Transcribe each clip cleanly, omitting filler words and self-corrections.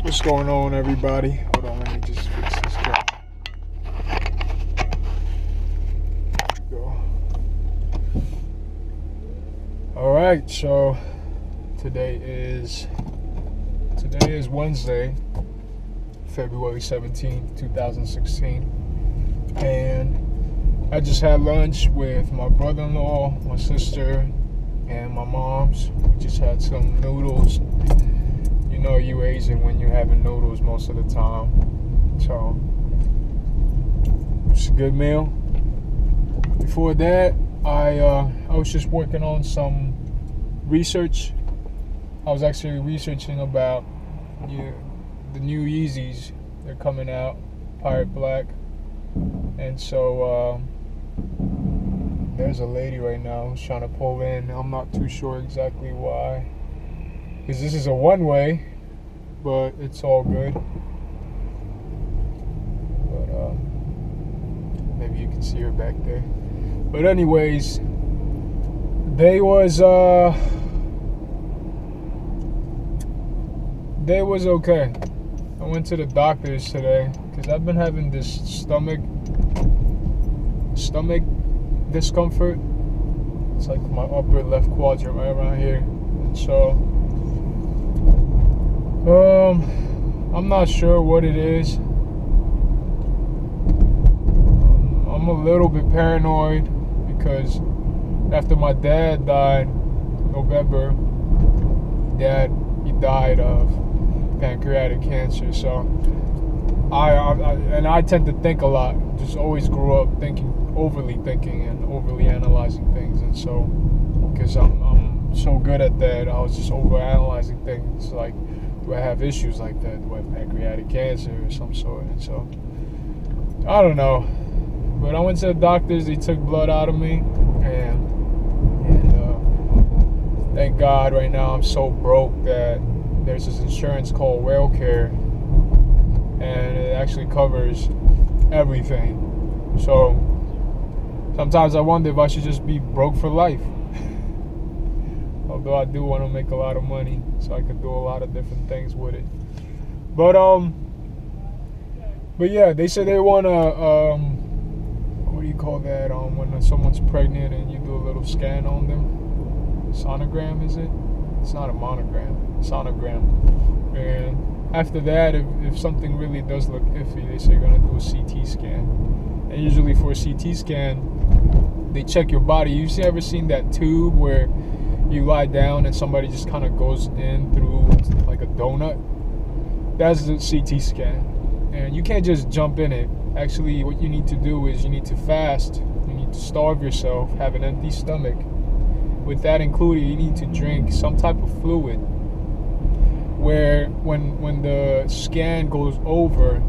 What's going on, everybody? Hold on, let me just fix this camera. There we go. All right, so today is Wednesday, February 17th, 2016, and I just had lunch with my brother-in-law, my sister, and my mom's. We just had some noodles. You know you Asian when you're having noodles most of the time. So it's a good meal. Before that, I was just working on some research. I was actually researching about the new Yeezys. They're coming out, Pirate Black. And so there's a lady right now who's trying to pull in. I'm not too sure exactly why, because this is a one-way, but it's all good. But maybe you can see her back there. But anyways, they was okay. I went to the doctor's today because I've been having this stomach discomfort. It's like my upper left quadrant right around here. And so I'm not sure what it is. I'm a little bit paranoid because after my dad died in November, he died of pancreatic cancer. So I tend to think a lot. Just always grew up overly thinking and overly analyzing things. And so, because I'm so good at that, I was just over analyzing things like, do I have issues like that? Do I have pancreatic cancer or some sort? And so, I don't know. But I went to the doctors. They took blood out of me, and thank God right now I'm so broke that there's this insurance called WellCare, and it actually covers everything. So sometimes I wonder if I should just be broke for life. Although I do want to make a lot of money, so I could do a lot of different things with it. But yeah, they said they want to what do you call that? When someone's pregnant and you do a little scan on them, sonogram is it? It's not a monogram, sonogram. And after that, if something really does look iffy, they say you're gonna do a CT scan. And usually for a CT scan, they check your body. You've ever seen that tube where you lie down and somebody just kind of goes in through like a donut? That's the CT scan. And you can't just jump in it. Actually, what you need to do is you need to fast. You need to starve yourself, have an empty stomach. With that included, you need to drink some type of fluid where when the scan goes over,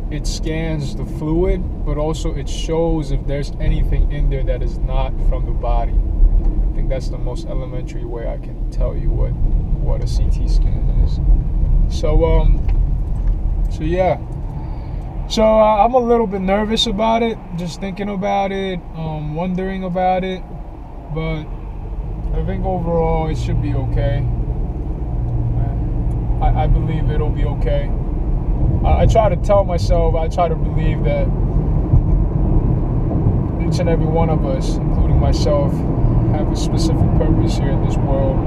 it scans the fluid, but also it shows if there's anything in there that is not from the body. I think that's the most elementary way I can tell you what a CT scan is. So yeah. So I'm a little bit nervous about it, just thinking about it, wondering about it, but I think overall it should be okay. I believe it'll be okay. I try to tell myself, I try to believe that each and every one of us, including myself, have a specific purpose here in this world.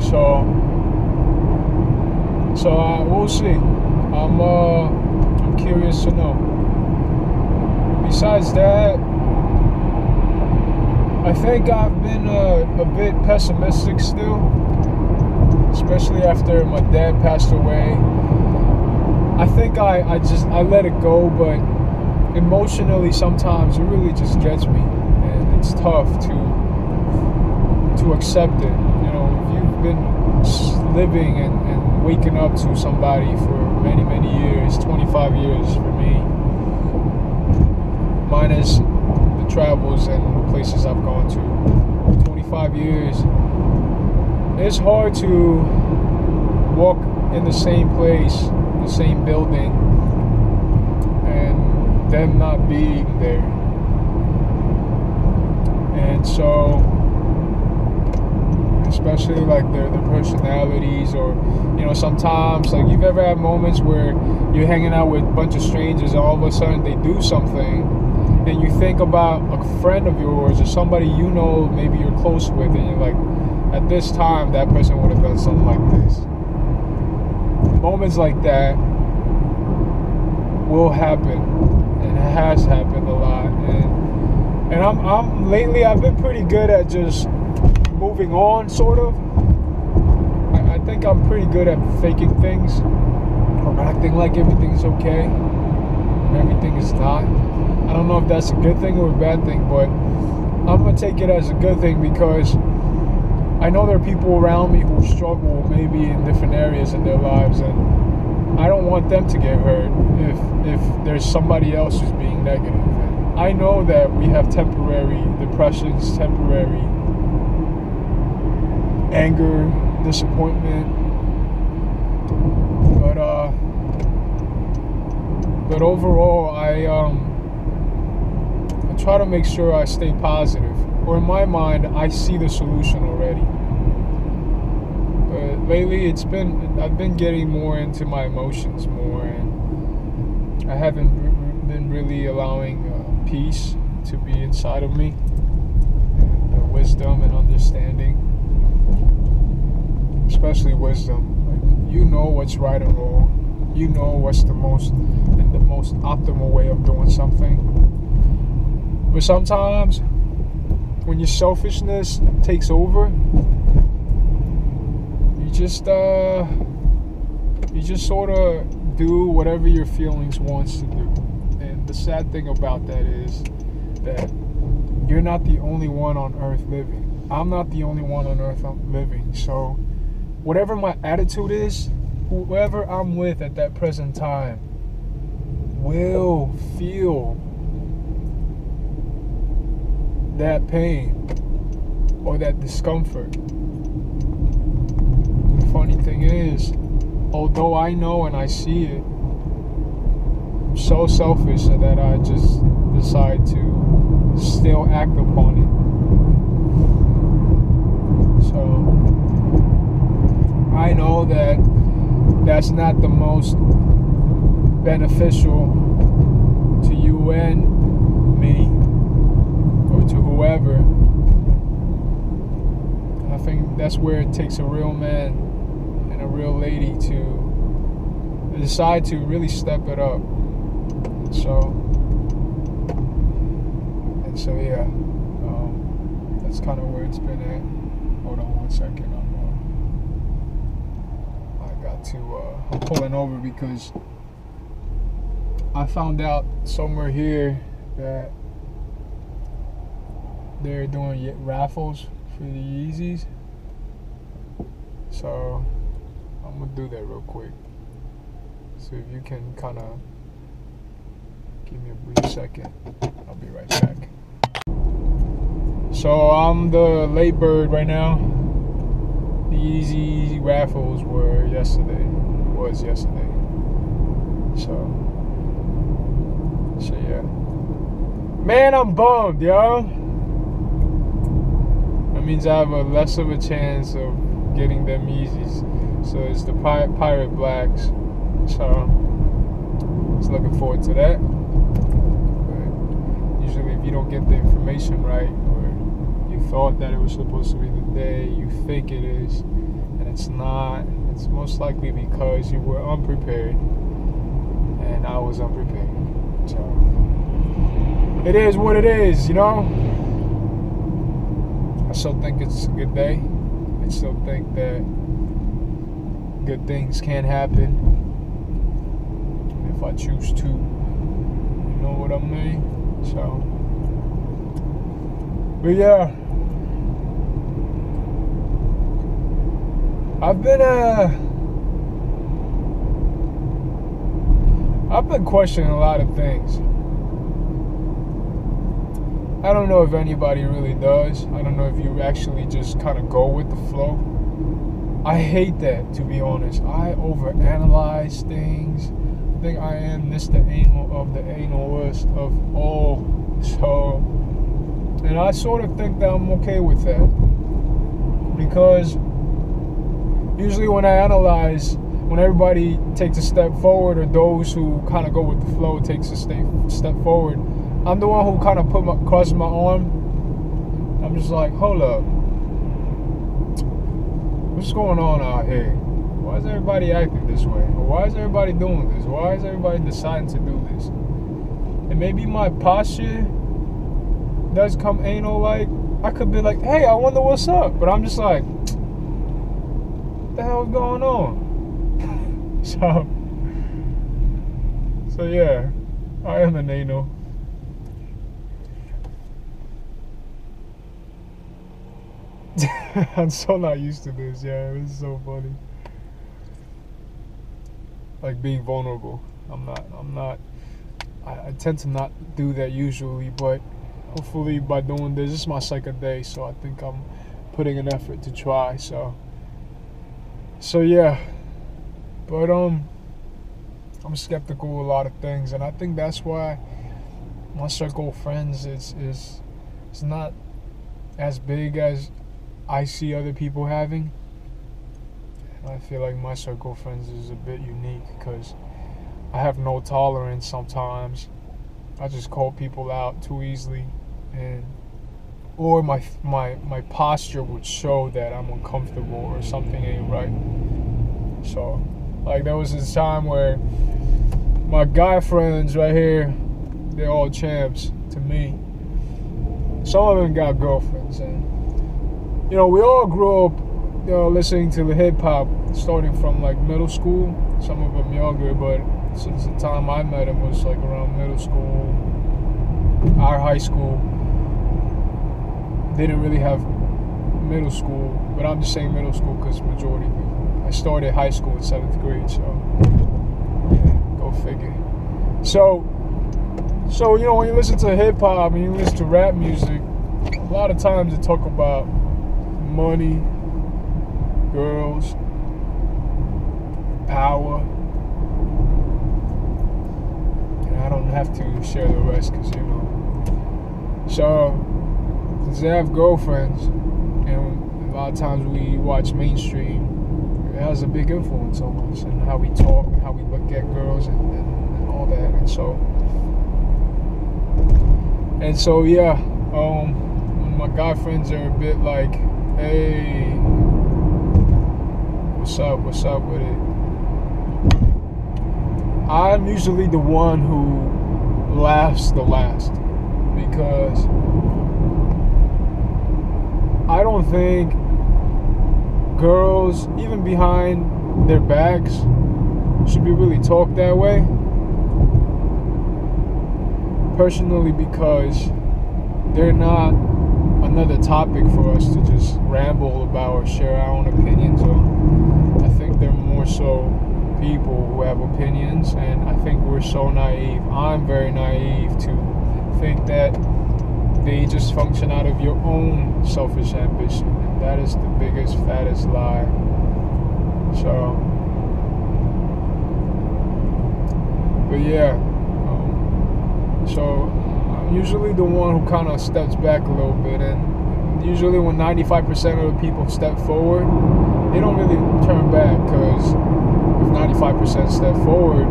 So we'll see. I'm curious to know. Besides that, I think I've been a bit pessimistic still, especially after my dad passed away. I think I let it go, but emotionally sometimes it really just gets me, and it's tough to accept it. You know, if you've been living and waking up to somebody for many, many years, 25 years for me, minus the travels and the places I've gone to, 25 years, it's hard to walk in the same place, the same building, and them not being there. And so, especially like their personality responsibilities, or sometimes like you've ever had moments where you're hanging out with a bunch of strangers and all of a sudden they do something and you think about a friend of yours or somebody maybe you're close with, and you're like, at this time that person would have done something like this. Moments like that will happen, and it has happened a lot, and I'm lately I've been pretty good at just moving on, sort of. I think I'm pretty good at faking things or acting like everything's okay when everything is not. I don't know if that's a good thing or a bad thing, but I'm gonna take it as a good thing, because I know there are people around me who struggle maybe in different areas in their lives, and I don't want them to get hurt if there's somebody else who's being negative. And I know that we have temporary depressions, temporary anger, disappointment, but overall I try to make sure I stay positive, or in my mind I see the solution already. But lately I've been getting more into my emotions more, and I haven't been really allowing peace to be inside of me, and wisdom and understanding, especially wisdom. Like, what's right and wrong. What's the most optimal way of doing something. But sometimes when your selfishness takes over, you just sort of do whatever your feelings wants to do. And the sad thing about that is that you're not the only one on earth living. I'm not the only one on earth living. So whatever my attitude is, whoever I'm with at that present time will feel that pain or that discomfort. The funny thing is, although I know and I see it, I'm so selfish that I just decide to still act upon it. So I know that that's not the most beneficial to you and me, or to whoever. I think that's where it takes a real man and a real lady to decide to really step it up. And so yeah, that's kind of where it's been at. Hold on one second. I'm pulling over because I found out somewhere here that they're doing raffles for the Yeezys. So I'm gonna do that real quick. So if you can kind of give me a brief second, I'll be right back. So I'm the late bird right now. The Yeezy raffles was yesterday. So yeah. Man, I'm bummed, yo. That means I have a less of a chance of getting them Yeezys. So it's the Pirate Blacks. So I was looking forward to that. But usually if you don't get the information right, or you thought that it was supposed to be the day you think it is, and it's not, it's most likely because you were unprepared, and I was unprepared. So it is what it is, I still think it's a good day. I still think that good things can happen if I choose to. You know what I mean? So, but yeah. I've been questioning a lot of things. I don't know if anybody really does. I don't know if you actually just kind of go with the flow. I hate that, to be honest. I overanalyze things. I think I am Mr. Anal of the analyst of all. So, and I sort of think that I'm okay with that. Because usually when I analyze, when everybody takes a step forward, or those who kind of go with the flow takes a step forward, I'm the one who kind of crosses my arm. I'm just like, hold up, what's going on out here? Why is everybody acting this way? Or why is everybody doing this? Why is everybody deciding to do this? And maybe my posture does come anal. Like, I could be like, hey, I wonder what's up. But I'm just like, what the hell's going on? So yeah, I am an anal. I'm so not used to this. Yeah, it's so funny. Like being vulnerable. I'm not. I tend to not do that usually, but hopefully by doing this is my second day, so I think I'm putting an effort to try. So yeah, but I'm skeptical of a lot of things, and I think that's why my circle of friends is not as big as I see other people having. And I feel like my circle of friends is a bit unique because I have no tolerance sometimes. I just call people out too easily, or my posture would show that I'm uncomfortable or something ain't right. So, like, there was this time where my guy friends right here, they're all champs to me. Some of them got girlfriends, and we all grew up, listening to the hip hop starting from like middle school. Some of them younger, but since the time I met him was like around middle school. Our high school didn't really have middle school, but I'm just saying middle school because majority do. I started high school in 7th grade, so yeah, go figure. So when you listen to hip hop and you listen to rap music, a lot of times they talk about money, girls, power. And I don't have to share the rest because, So, since they have girlfriends, and a lot of times we watch mainstream, it has a big influence on us and how we talk and how we look at girls and all that. And so yeah, when my guy friends are a bit like, hey, what's up with it? I'm usually the one who laughs the last, because I don't think girls, even behind their backs, should be really talked that way. Personally, because they're not another topic for us to just ramble about or share our own opinions on. I think they're more so people who have opinions, and I think we're so naive. I'm very naive to think that they just function out of your own selfish ambition, and that is the biggest, fattest lie. But yeah, so I'm usually the one who kind of steps back a little bit, and usually when 95% of the people step forward, they don't really turn back, because if 95% step forward,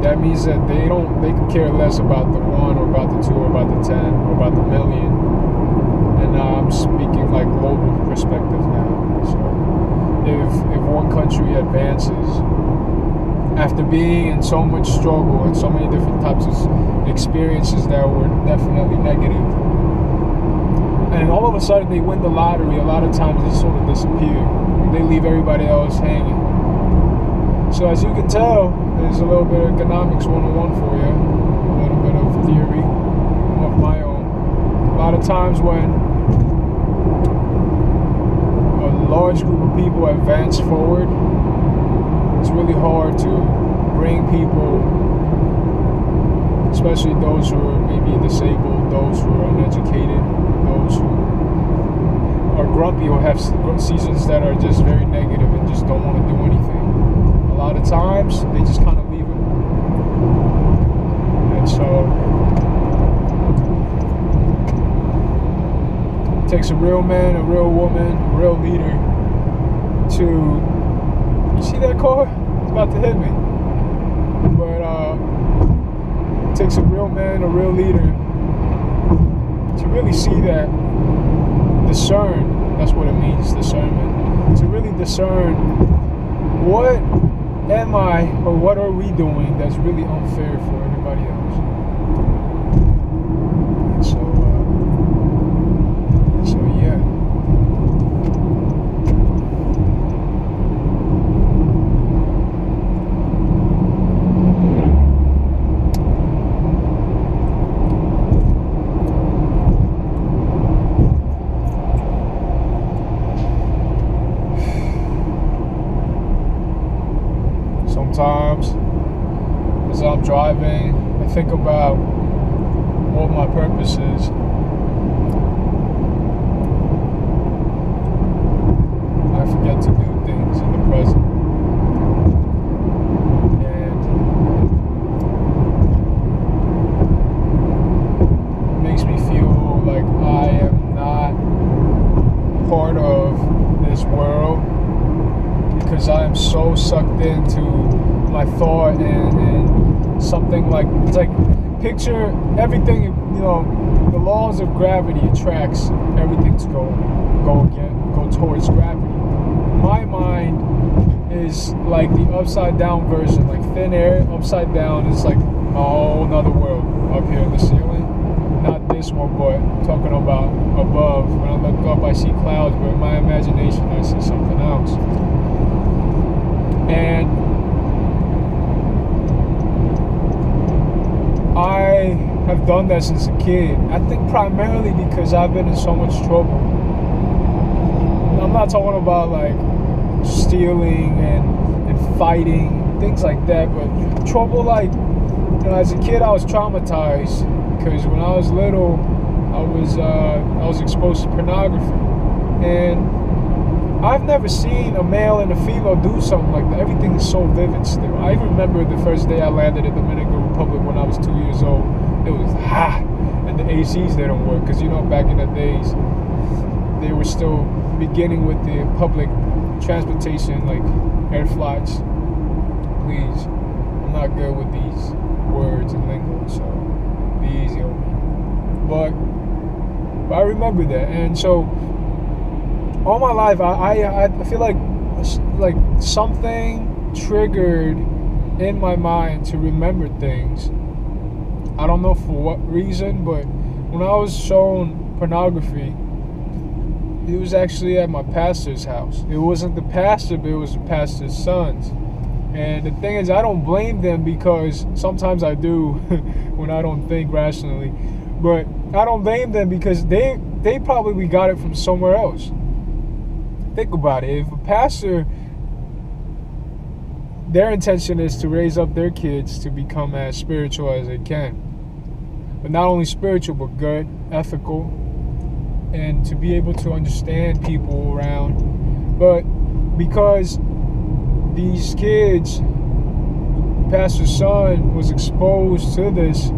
that means that they could care less about the 1 or about the 2 or about the 10 or about the million. And I'm speaking like global perspective now. So if one country advances after being in so much struggle and so many different types of experiences that were definitely negative, and all of a sudden they win the lottery, a lot of times they sort of disappear. They leave everybody else hanging. So as you can tell, there's a little bit of economics 101 for you, a little bit of theory of my own. A lot of times when a large group of people advance forward, it's really hard to bring people, especially those who are maybe disabled, those who are uneducated, those who are grumpy or have seasons that are just very negative and just don't want to do anything. A lot of times, they just kind of leave it. And so, it takes a real man, a real woman, a real leader to, you see that car? It's about to hit me. But it takes a real man, a real leader to really see that, discern, that's what it means, discernment, to really discern what am I or what are we doing that's really unfair for everybody else. And so yeah. Sometimes, as I'm driving, I think about what my purpose is. I forget to do things in the present. And it makes me feel like I am not part of this world, because I am so sucked into my thought and something like, it's like, picture everything, the laws of gravity attracts everything to go towards gravity. My mind is like the upside down version, like thin air, upside down is like a whole nother world up here in the ceiling. Not this one, but I'm talking about above. When I look up, I see clouds, but in my imagination, I see something else. And I have done that since a kid. I think primarily because I've been in so much trouble. I'm not talking about like stealing and fighting, things like that, but trouble like, as a kid I was traumatized because when I was little I was exposed to pornography, and I've never seen a male and a female do something like that. Everything is so vivid still. I remember the first day I landed in the Dominican Republic when I was 2 years old. It was hot, and the ACs didn't work because, back in the days, they were still beginning with the public transportation, like air flights. Please, I'm not good with these words and lingo, so be easy on me. But I remember that, and so all my life, I feel like something triggered in my mind to remember things. I don't know for what reason, but when I was shown pornography, it was actually at my pastor's house. It wasn't the pastor, but it was the pastor's sons. And the thing is, I don't blame them, because sometimes I do when I don't think rationally. But I don't blame them because they probably got it from somewhere else. Think about it. If a pastor, their intention is to raise up their kids to become as spiritual as they can. But not only spiritual, but good, ethical, and to be able to understand people around. But because these kids, pastor's son was exposed to this,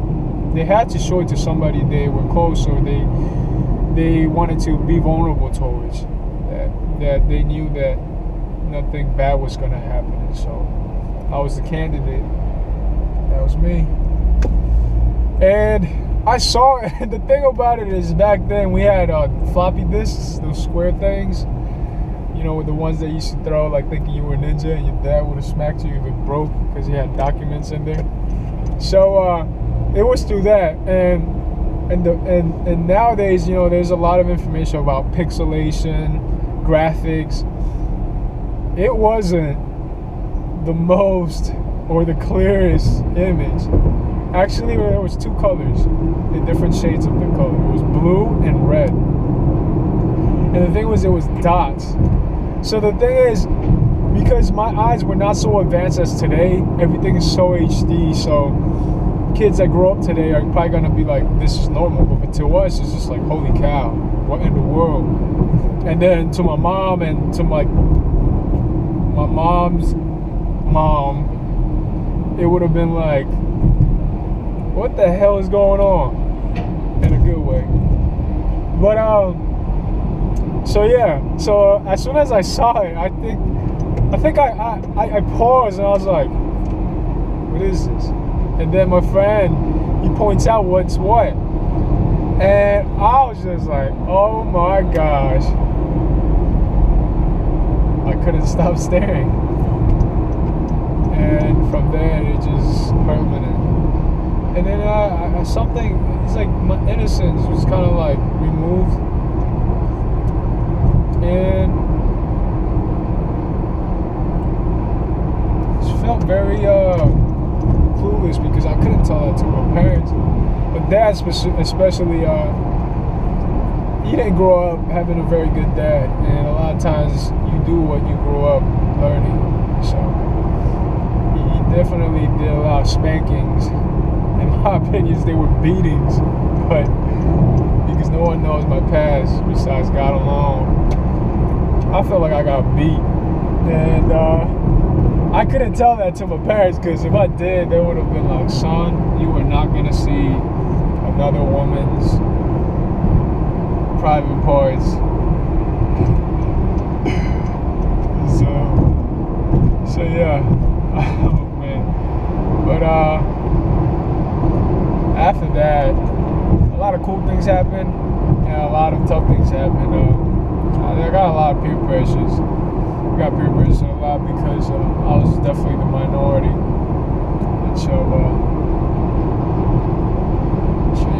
they had to show it to somebody they were close, or they wanted to be vulnerable towards. That they knew that nothing bad was going to happen. And so I was the candidate. That was me. And I saw it. And the thing about it is, back then we had floppy disks, those square things, the ones that you used to throw like thinking you were a ninja, and your dad would have smacked you if it broke because he had documents in there. So it was through that. And nowadays, there's a lot of information about pixelation, graphics. It wasn't the most or the clearest image. Actually, there was two colors, the different shades of the color. It was blue and red. And the thing was, it was dots. So the thing is, because my eyes were not so advanced as today, everything is so HD, so kids that grow up today are probably gonna be like, this is normal, but to us it's just like, holy cow, what in the world? And then to my mom and to my mom's mom, it would have been like, what the hell is going on? In a good way. But So yeah, so as soon as I saw it, I think I paused and I was like, what is this? And then my friend, he points out what's what. And I was just like, oh my gosh. I couldn't stop staring. And from there, it just permanent. And then something, it's like my innocence was kind of like removed. And it felt very clueless because I couldn't tell that to my parents. But dad especially, he didn't grow up having a very good dad. And a lot of times you do what you grow up learning. So he definitely did a lot of spankings. In my opinion, they were beatings. But because no one knows my past besides God alone, I felt like I got beat. And I couldn't tell that to my parents because if I did, they would have been like, son, you are not going to see another woman's private parts. So yeah. Oh man. But after that, a lot of cool things happened and a lot of tough things happened. I got a lot of peer pressures. I got peer pressure a lot because I was definitely the minority. And so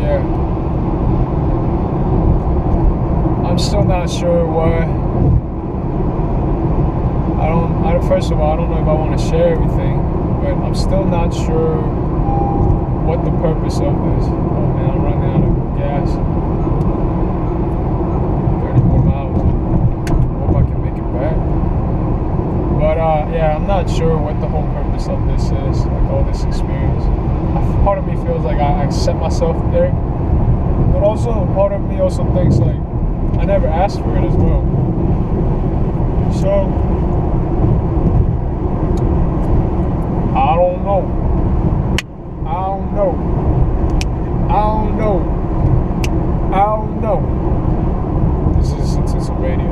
yeah. I'm still not sure why. First of all, I don't know if I want to share everything, but I'm still not sure what the purpose of this. Oh man, I'm running out of gas. 30 more miles. Hope I can make it back. But yeah, I'm not sure what the whole purpose of this is, like all this experience. Part of me feels like I accept myself there, but also part of me also thinks like I never asked for it as well. So I don't know. This is Sentinel Radio.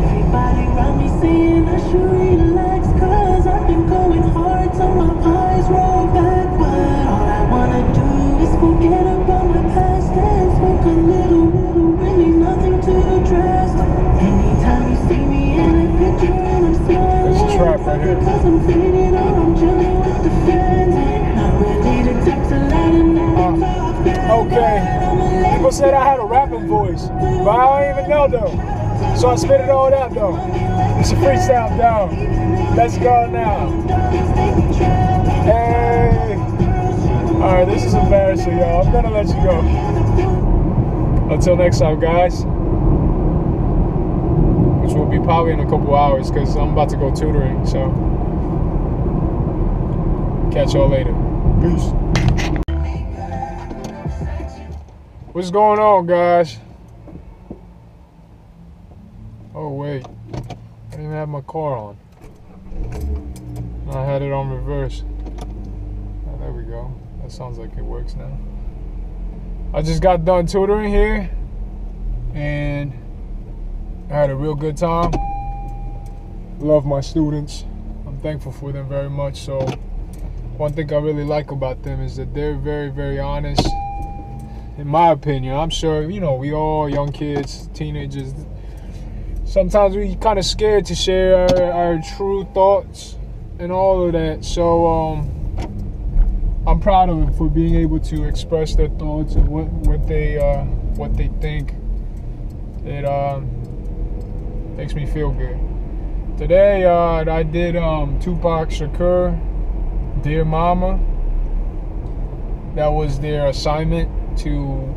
Everybody around me saying I should relax, cause I've been going hard till my eyes roll back. But all I wanna do is forget about my past and smoke a little, really nothing too drastic. Anytime you see me in a picture and I'm smiling, there's a trap right here. Cause I'm faded or I'm chilling with the fans. Not ready to text a lot and okay. People said I had a rapping voice, but I don't even know though. So I spit it all out though. It's a freestyle down. Let's go now. Hey. Alright, this is embarrassing, y'all. I'm gonna let you go. Until next time, guys. Which will be probably in a couple hours because I'm about to go tutoring, so catch y'all later. Peace. What's going on, guys? Oh wait, I didn't even have my car on. I had it on reverse. Oh, there we go. That sounds like it works now. I just got done tutoring here and I had a real good time. Love my students. I'm thankful for them very much. So one thing I really like about them is that they're very, very honest. In my opinion, I'm sure, we all young kids, teenagers, sometimes we kind of scared to share our true thoughts and all of that. So I'm proud of them for being able to express their thoughts and what they think. It makes me feel good. Today I did Tupac Shakur, Dear Mama. That was their assignment, to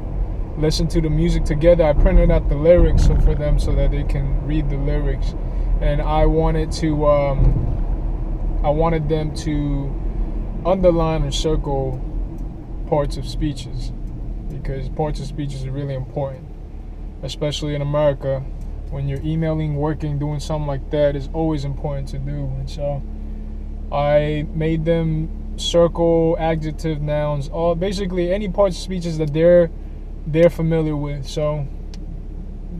listen to the music together. I printed out the lyrics for them so that they can read the lyrics, and I wanted them to underline or circle parts of speeches, because parts of speeches are really important, especially in America. When you're emailing, working, doing something like that, is always important to do. And so I made them circle adjective, nouns, all basically any parts of speeches that they're familiar with. So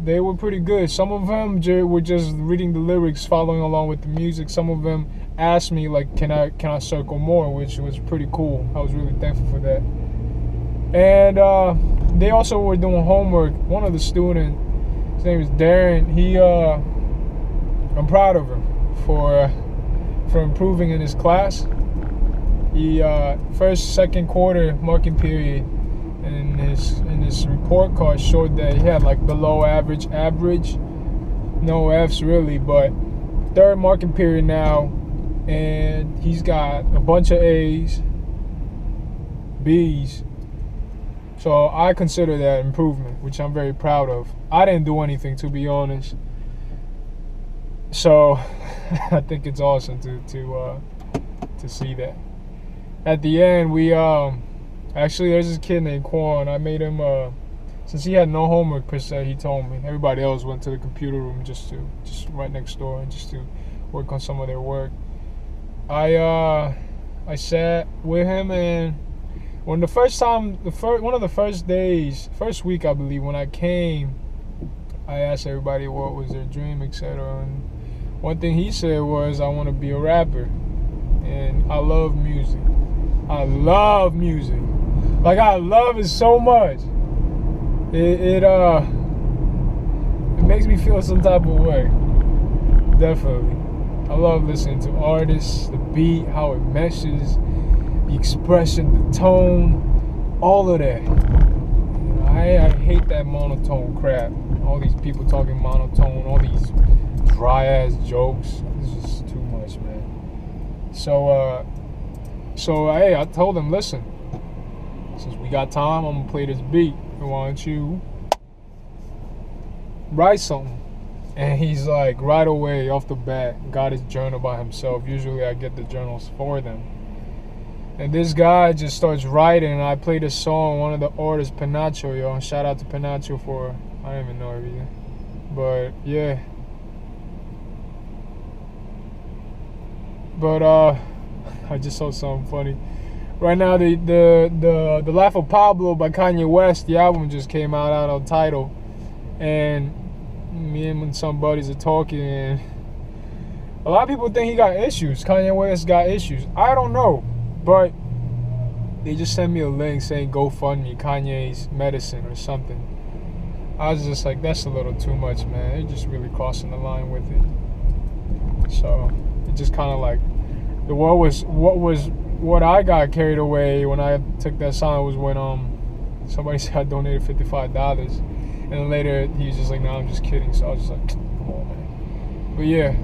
they were pretty good. Some of them were just reading the lyrics, following along with the music. Some of them asked me like, can I circle more, which was pretty cool. I was really thankful for that. And they also were doing homework. One of the students, his name is Darren. I'm proud of him for improving in his class. He second quarter marking period, and in his report card showed that he had like below average, no F's really, but third marking period now, and he's got a bunch of A's, B's. So I consider that improvement, which I'm very proud of. I didn't do anything, to be honest. So I think it's awesome to see that. At the end, we actually there's this kid named Quan. I made him since he had no homework per se. He told me everybody else went to the computer room just right next door and just to work on some of their work. I sat with him, and when the first week I believe when I came, I asked everybody what was their dream, etc. And one thing he said was, I want to be a rapper, and I love music. I love music. Like, I love it so much. It makes me feel some type of way. Definitely. I love listening to artists, the beat, how it meshes, the expression, the tone, all of that. I hate that monotone crap. All these people talking monotone, all these dry ass jokes. It's just too much, man. So hey, I told him, listen, since we got time, I'm gonna play this beat. Why don't you write something? And he's like, right away, off the bat, got his journal by himself. Usually I get the journals for them. And this guy just starts writing, and I played a song, one of the artists, Panacho, yo. Shout out to Panacho for, I don't even know her either. But yeah. But I just saw something funny. Right now, the Life of Pablo by Kanye West, the album just came out on Tidal, and me and some buddies are talking, and a lot of people think he got issues. Kanye West got issues. I don't know, but they just sent me a link saying GoFundMe Kanye's medicine or something. I was just like, that's a little too much, man. They're just really crossing the line with it. So it just kind of like, what I got carried away when I took that song was when somebody said I donated $55, and then later he was just like, no, I'm just kidding. So I was just like, come on, man. But yeah,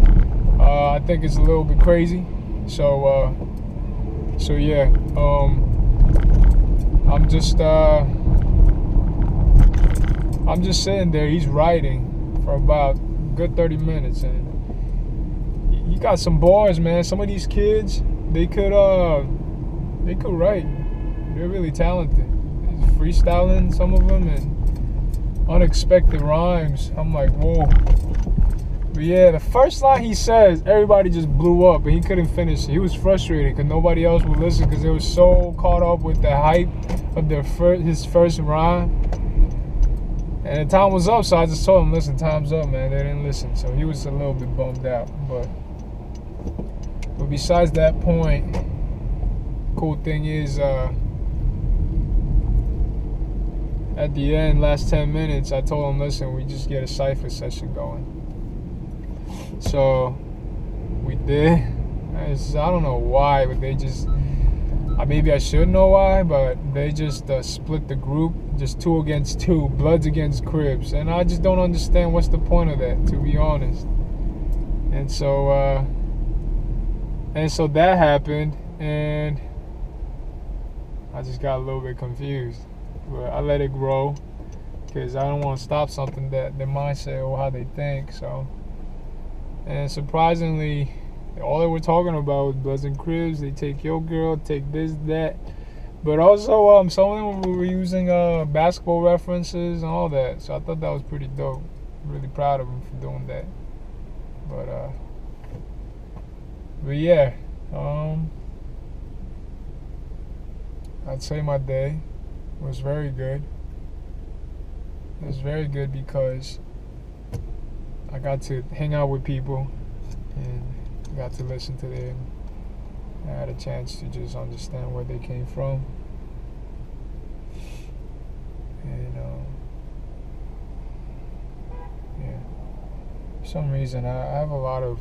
I think it's a little bit crazy. So yeah, I'm just sitting there. He's writing for about a good 30 minutes, and he got some bars, man. Some of these kids, they could write. They're really talented. He's freestyling, some of them, and unexpected rhymes. I'm like, whoa. But yeah, the first line he says, everybody just blew up, and he couldn't finish it. He was frustrated because nobody else would listen because they were so caught up with the hype of his first rhyme. And the time was up, so I just told him, listen, time's up, man. They didn't listen, so he was a little bit bummed out. But besides that point, cool thing is, at the end, last 10 minutes, I told him, listen, we just get a cypher session going. So we did. I don't know why, but they just, maybe I should know why, but they just split the group, just 2 against 2, Bloods against Crips, and I just don't understand what's the point of that, to be honest. And so that happened, and I just got a little bit confused. But I let it grow, because I don't want to stop something that their mindset or how they think. So, and surprisingly, all they were talking about was Bloods and Crips. They take your girl, take this, that. But also, some of them were using basketball references and all that. So I thought that was pretty dope. I'm really proud of them for doing that. But yeah, I'd say my day was very good. It was very good because I got to hang out with people and got to listen to them. I had a chance to just understand where they came from. And yeah, for some reason I have a lot of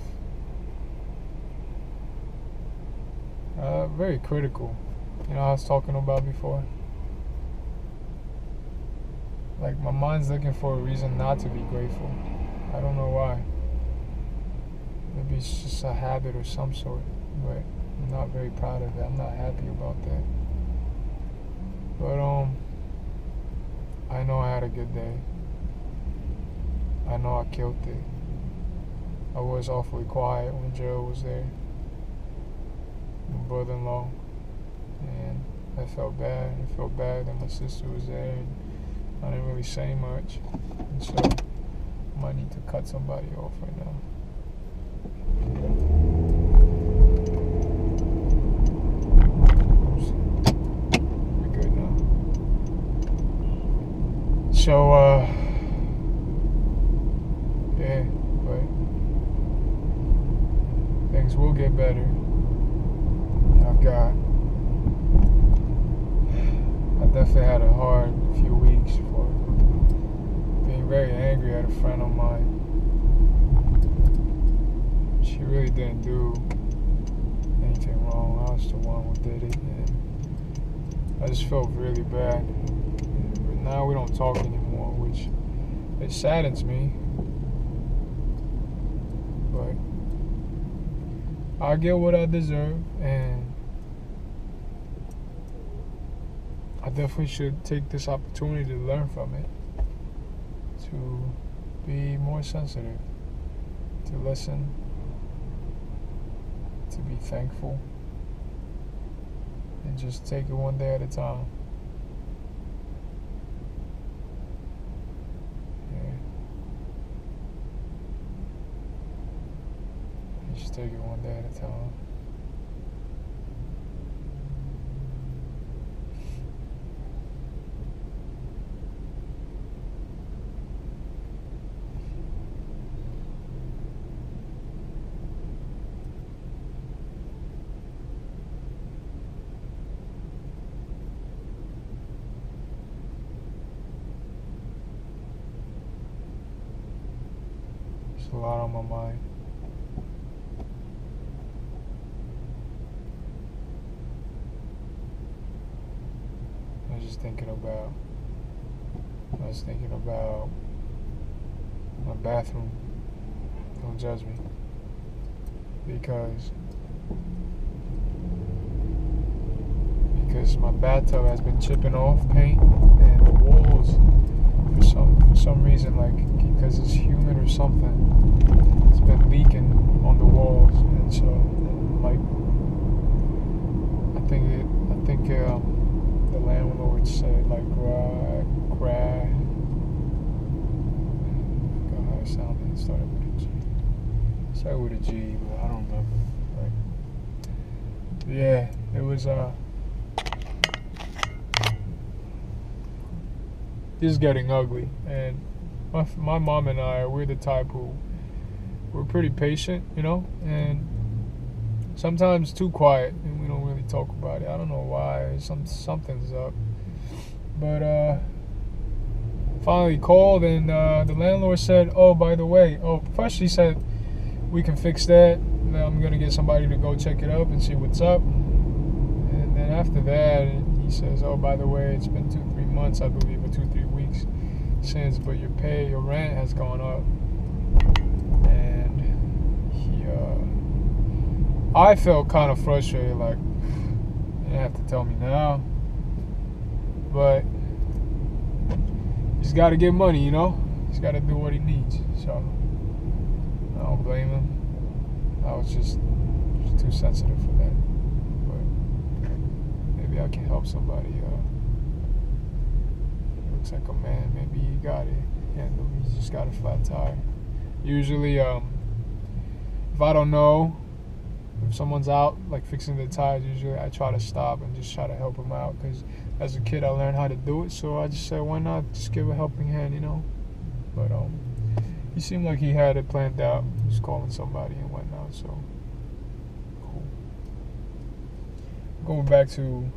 very critical. I was talking about before. Like, my mind's looking for a reason not to be grateful. I don't know why. Maybe it's just a habit or some sort, but I'm not very proud of it. I'm not happy about that. But I know I had a good day. I know I killed it. I was awfully quiet when Joe was there, my brother-in-law, and I felt bad. I felt bad that my sister was there, and I didn't really say much, and so I might need to cut somebody off right now. Oops. We're good now. So, yeah, but things will get better. I definitely had a hard few weeks for being very angry at a friend of mine. She really didn't do anything wrong. I was the one who did it, and I just felt really bad. But now we don't talk anymore, which it saddens me. But I get what I deserve, and I definitely should take this opportunity to learn from it, to be more sensitive, to listen, to be thankful, and just take it one day at a time. Yeah. Just take it one day at a time. There's a lot on my mind. I was thinking about my bathroom. Don't judge me. Because my bathtub has been chipping off paint, and the walls, for some reason, like because it's humid or something, it's been leaking on the walls, and so like I think the landlord said like forgot how it sounded. It started with a G. It started with a G, but I don't remember. Right? Yeah, it was this is getting ugly, and my mom and we're the type who we're pretty patient, and sometimes too quiet, and we don't really talk about it. I don't know why. Something's up, but finally called, and the landlord said, "Oh, by the way, first he said we can fix that. I'm gonna get somebody to go check it up and see what's up." And then after that, he says, "Oh, by the way, it's been 2-3 months, I believe, or 2-3 weeks since, but your rent has gone up." And I felt kind of frustrated, like, you didn't have to tell me now, but he's got to get money, He's got to do what he needs. So I don't blame him. I was just too sensitive for that. But maybe I can help somebody. He looks like a man. Maybe he got it handled. He's just got a flat tire. Usually, if I don't know, if someone's out like fixing their tires, usually I try to stop and just try to help them out, because as a kid I learned how to do it, so I just said, why not just give a helping hand, But he seemed like he had it planned out. He was calling somebody and whatnot, so cool. Going back to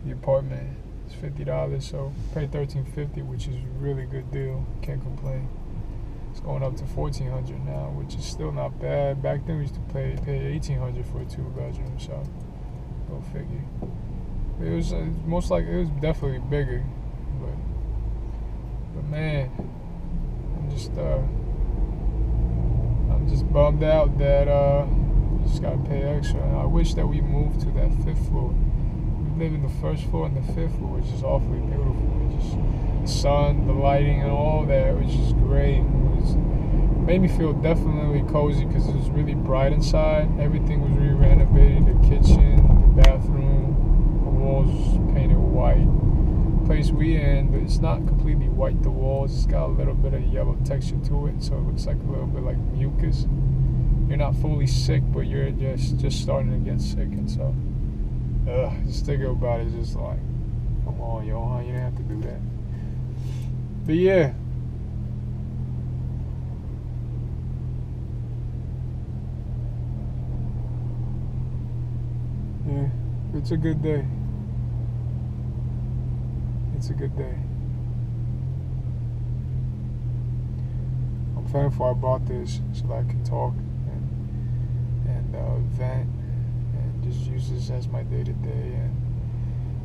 the apartment, it's $50, so paid $1,350, which is a really good deal. Can't complain. It's going up to $1,400 now, which is still not bad. Back then we used to pay $1,800 for a 2-bedroom, so go figure. It was most likely, it was definitely bigger, but man, I'm just bummed out that you just gotta pay extra. And I wish that we moved to that 5th floor. We live in the 1st floor and the 5th floor, which is awfully beautiful. It's just the sun, the lighting, and all that, which is great. It made me feel definitely cozy because it was really bright inside. Everything was re-renovated: the kitchen, the bathroom, the walls painted white. The place we in, it's not completely white, the walls. It's got a little bit of yellow texture to it, so it looks like a little bit like mucus. You're not fully sick, but you're just starting to get sick, and so just thinking about it, just like, come on, Johan, you didn't have to do that. But yeah. Yeah, it's a good day. It's a good day. I'm thankful I bought this so that I can talk and vent and just use this as my day-to-day. And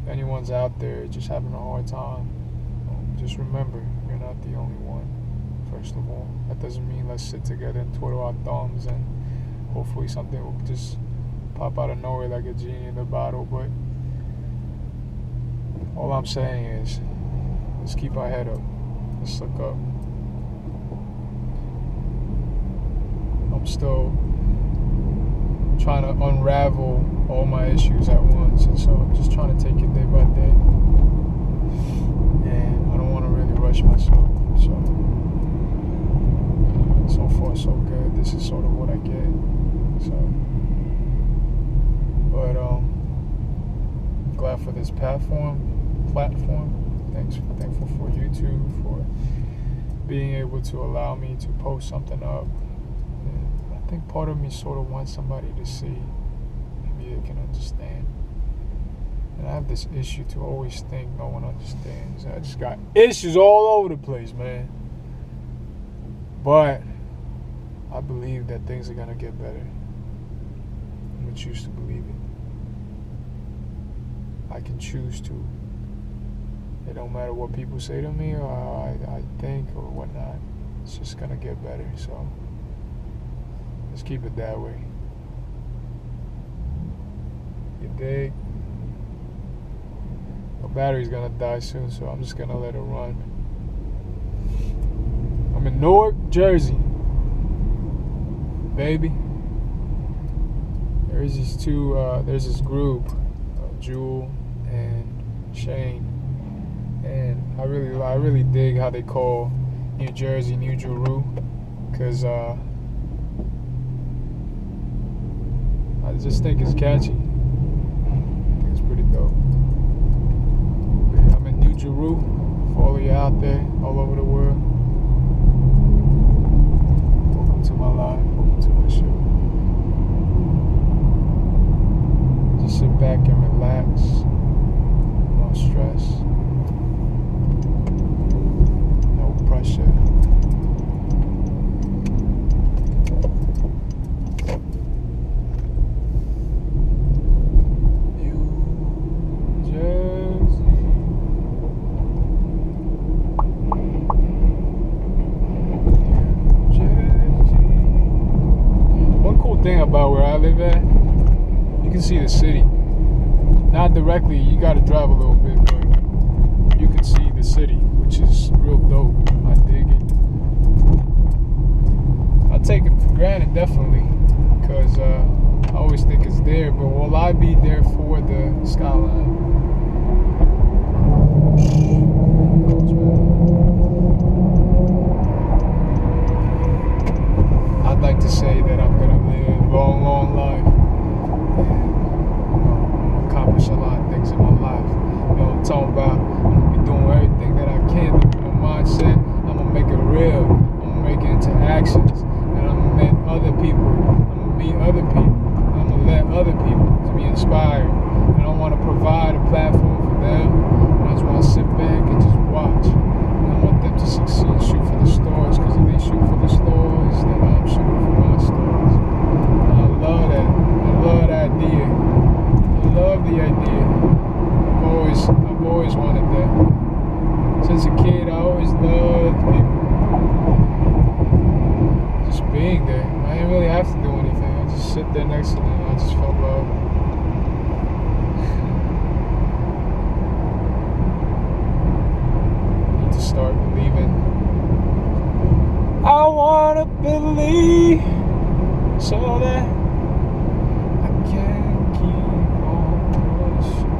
if anyone's out there just having a hard time, just remember, you're not the only one, first of all. That doesn't mean let's sit together and twiddle our thumbs and hopefully something will just pop out of nowhere like a genie in the bottle. But all I'm saying is, let's keep our head up. Let's look up. I'm still trying to unravel all my issues at once, and so I'm just trying to take it day by day. And I don't want to really rush myself. So far so good. This is sort of what I get. So, but I'm glad for this platform. Thankful for YouTube for being able to allow me to post something up. And I think part of me sort of wants somebody to see. Maybe they can understand. And I have this issue to always think no one understands. I just got issues all over the place, man. But I believe that things are going to get better. I'm going to choose to believe it. I can choose to. It don't matter what people say to me or I think or whatnot. It's just going to get better. So let's keep it that way. You dig? The battery's going to die soon, so I'm just going to let it run. I'm in Newark, Jersey. Baby. There's this group, Jewel and Shane. And I really dig how they call New Jersey New Jeru, because I just think it's catchy. I think it's pretty dope. I'm in New Jeru for all of you out there all over the world. Welcome to my life, welcome to my show. Just sit back and relax, no stress. Pressure. New Jersey. New Jersey. One cool thing about where I live at, you can see the city. Not directly, you gotta drive a little bit, but you can see the city, which is real dope. I dig it. I take it for granted, definitely, because I always think it's there, but will I be there for the skyline? I'd like to say that I'm going to live a long, long life and accomplish a lot of things in my life. You know what I'm talking about? I'm going to be doing everything that I can. Mindset, I'm gonna make it real. I'm gonna make it into inspire. I don't want to provide a platform for them. I just want to sit back and just watch. And I want them to succeed, shoot for the stars, because if they shoot for the stars, then I'm shooting for my stars. And I love that. I love the idea. I love the idea. I've always wanted that. Since a kid, I always loved people. Just being there. I didn't really have to do anything. I just sit there next to them and I just felt love. I need to start believing. I wanna believe so that I can keep on pushing.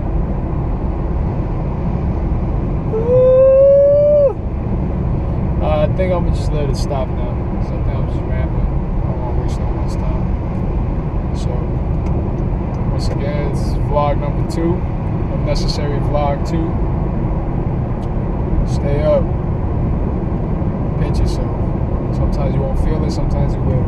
I think I'm gonna just let it stop now. So I think I'm just rambling. I don't want to waste no one's time. So, once again, this is vlog number 2. Unnecessary vlog 2. Stay up. Pinch yourself. Sometimes you won't feel it, sometimes you will.